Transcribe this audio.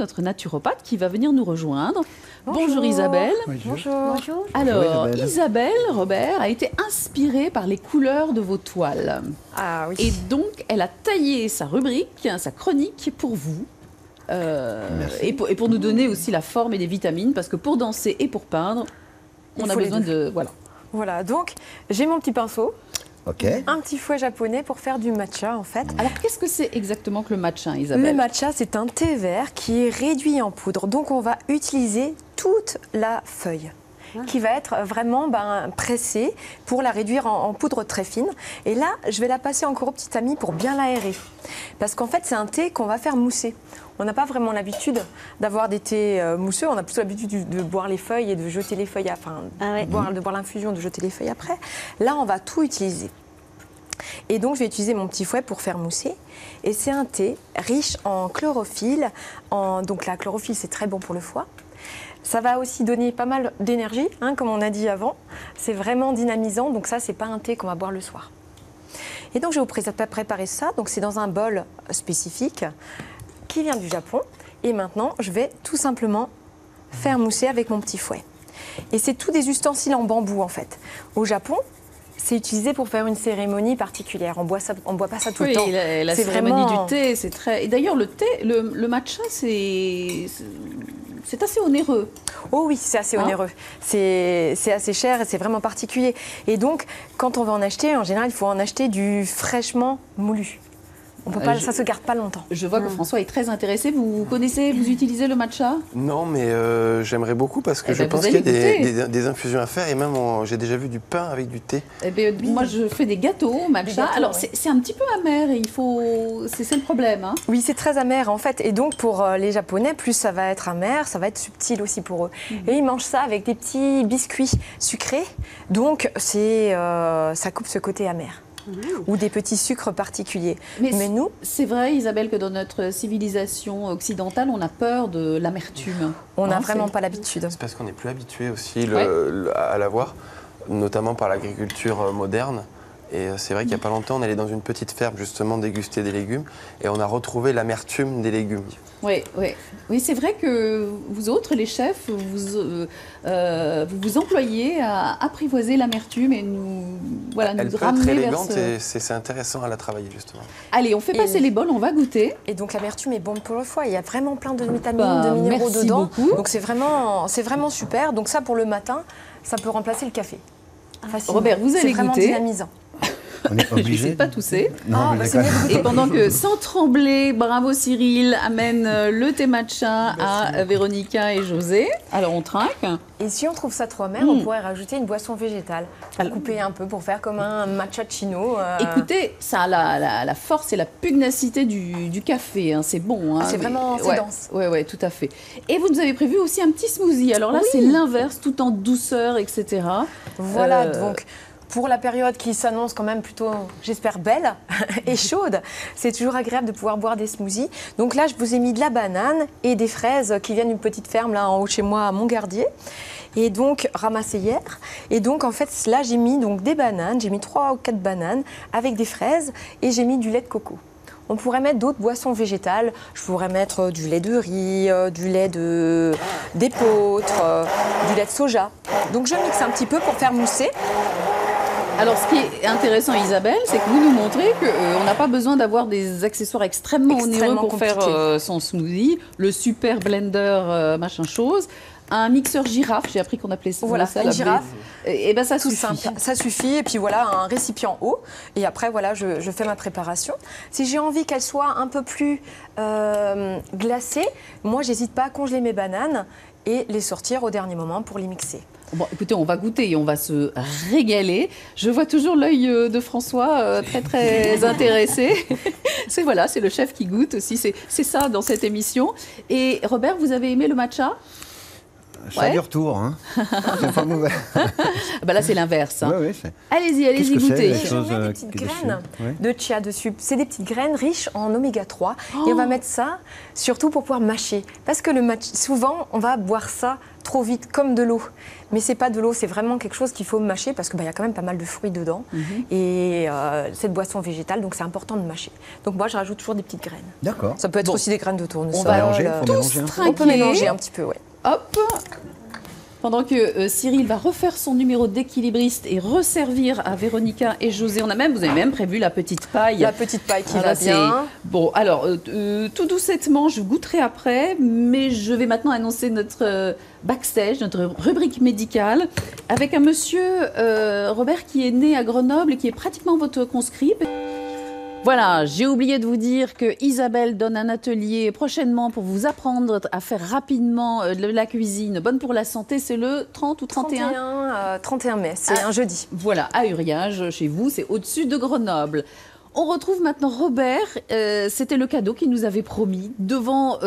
notre naturopathe, qui va venir nous rejoindre. Bonjour Isabelle. Bonjour. Bonjour. Alors, Isabelle, Robert, a été inspirée par les couleurs de vos toiles. Ah oui. Et donc, elle a taillé sa rubrique, sa chronique pour vous. Et pour nous donner aussi la forme et des vitamines, parce que pour danser et pour peindre, on a besoin de... Voilà, donc j'ai mon petit pinceau. Ok. Un petit fouet japonais pour faire du matcha en fait. Alors qu'est-ce que c'est exactement que le matcha, Isabelle? Le matcha, c'est un thé vert qui est réduit en poudre. Donc on va utiliser toute la feuille qui va être vraiment pressée pour la réduire en poudre très fine. Et là, je vais la passer encore au petit ami pour bien l'aérer. Parce qu'en fait, c'est un thé qu'on va faire mousser. On n'a pas vraiment l'habitude d'avoir des thés mousseux. On a plutôt l'habitude de boire les feuilles et de jeter les feuilles, de boire l'infusion, de jeter les feuilles après. Là, on va tout utiliser. Et donc, je vais utiliser mon petit fouet pour faire mousser. Et c'est un thé riche en chlorophylle. Donc, la chlorophylle, c'est très bon pour le foie. Ça va aussi donner pas mal d'énergie, comme on a dit avant. C'est vraiment dynamisant. Donc, ça, c'est pas un thé qu'on va boire le soir. Et donc, je vais vous préparer ça. Donc, c'est dans un bol spécifique qui vient du Japon. Et maintenant, je vais tout simplement faire mousser avec mon petit fouet. Et c'est tous des ustensiles en bambou, en fait. Au Japon, c'est utilisé pour faire une cérémonie particulière. On boit pas ça tout le temps. La cérémonie du thé, c'est très... Et d'ailleurs, le thé, le matcha, c'est assez onéreux. Oh oui, c'est assez onéreux. C'est assez cher et c'est vraiment particulier. Et donc, quand on va en acheter, en général, il faut en acheter du fraîchement moulu. On peut pas, ça se garde pas longtemps. Je vois que François est très intéressé. Vous connaissez, vous utilisez le matcha? Non, mais j'aimerais beaucoup parce que je pense qu'il y a des infusions à faire et même j'ai déjà vu du pain avec du thé. Moi, je fais des gâteaux matcha. Alors, c'est un petit peu amer. C'est le problème. Oui, c'est très amer en fait. Et donc, pour les Japonais, plus ça va être amer, ça va être subtil aussi pour eux. Et ils mangent ça avec des petits biscuits sucrés. Donc, ça coupe ce côté amer. Ou des petits sucres particuliers. Mais nous... C'est vrai, Isabelle, que dans notre civilisation occidentale, on a peur de l'amertume. On n'a vraiment pas l'habitude. C'est parce qu'on n'est plus habitué aussi à l'avoir, notamment par l'agriculture moderne. Et c'est vrai qu'il n'y a pas longtemps, on allait dans une petite ferme justement déguster des légumes et on a retrouvé l'amertume des légumes. Oui, c'est vrai que vous autres, les chefs, vous vous employez à apprivoiser l'amertume et nous ramener vers Elle peut être élégante et c'est intéressant à la travailler justement. Allez, on fait passer les bols, on va goûter. Et donc l'amertume est bonne pour le foie, il y a vraiment plein de vitamines, de minéraux dedans. Beaucoup. Donc c'est vraiment super. Donc ça pour le matin, ça peut remplacer le café. Facilement. Robert, vous allez goûter. C'est vraiment dynamisant. On n'est pas obligé. Je pas tousser. Non, et pendant que, sans trembler, Bravo Cyril amène le thé matcha à Véronica et José. Alors on trinque. Et si on trouve ça trop amer, on pourrait rajouter une boisson végétale. Couper un peu pour faire comme un matcha-chino. Écoutez, ça a la force et la pugnacité du café. C'est bon. C'est vraiment dense. Oui, tout à fait. Et vous nous avez prévu aussi un petit smoothie. Alors là, c'est l'inverse, tout en douceur, etc. Voilà, donc... Pour la période qui s'annonce quand même plutôt, j'espère, belle et chaude, c'est toujours agréable de pouvoir boire des smoothies. Donc là, je vous ai mis de la banane et des fraises qui viennent d'une petite ferme là en haut de chez moi à Montgardier. Et donc, ramassées hier. Et donc, en fait, là, j'ai mis donc, des bananes. J'ai mis 3 ou 4 bananes avec des fraises et j'ai mis du lait de coco. On pourrait mettre d'autres boissons végétales. Je pourrais mettre du lait de riz, du lait d'épeautre, du lait de soja. Donc, je mixe un petit peu pour faire mousser. Alors, ce qui est intéressant, Isabelle, c'est que vous nous montrez qu'on n'a pas besoin d'avoir des accessoires extrêmement onéreux pour faire son smoothie. Le super blender, machin chose. Un mixeur girafe, j'ai appris qu'on appelait ça. Voilà, une girafe. Et ben ça tout suffit. Simple. Ça suffit. Et puis voilà, un récipient haut. Et après, voilà, je fais ma préparation. Si j'ai envie qu'elle soit un peu plus glacée, moi, j'hésite pas à congeler mes bananes et les sortir au dernier moment pour les mixer. Bon, écoutez, on va goûter et on va se régaler. Je vois toujours l'œil de François très, très intéressé. C'est le chef qui goûte aussi. C'est ça dans cette émission. Et Robert, vous avez aimé le matcha ? Ça a du retour, hein. C'est pas mauvais. Bah là, c'est l'inverse. Hein. Ouais, Allez-y, goûtez. Je mets des petites graines de chia dessus. C'est des petites graines riches en oméga 3. Et on va mettre ça surtout pour pouvoir mâcher. Parce que souvent, on va boire ça trop vite, comme de l'eau. Mais c'est pas de l'eau, c'est vraiment quelque chose qu'il faut mâcher parce qu'il y a quand même pas mal de fruits dedans. Et cette boisson végétale, donc c'est important de mâcher. Donc moi, je rajoute toujours des petites graines. D'accord. Ça peut être aussi des graines de tournesol. On va mélanger, On peut mélanger un petit peu, oui. Hop. Pendant que Cyril va refaire son numéro d'équilibriste et resservir à Véronica et José. Vous avez même prévu la petite paille. La petite paille qui va bien. Bon, alors, tout doucettement, je goûterai après, mais je vais maintenant annoncer notre backstage, notre rubrique médicale, avec un monsieur, Robert, qui est né à Grenoble et qui est pratiquement votre conscrit. Voilà, j'ai oublié de vous dire que Isabelle donne un atelier prochainement pour vous apprendre à faire rapidement de la cuisine bonne pour la santé. C'est le 30 ou 31 31 mai, c'est un jeudi. Voilà, à Uriage, chez vous, c'est au-dessus de Grenoble. On retrouve maintenant Robert. C'était le cadeau qu'il nous avait promis devant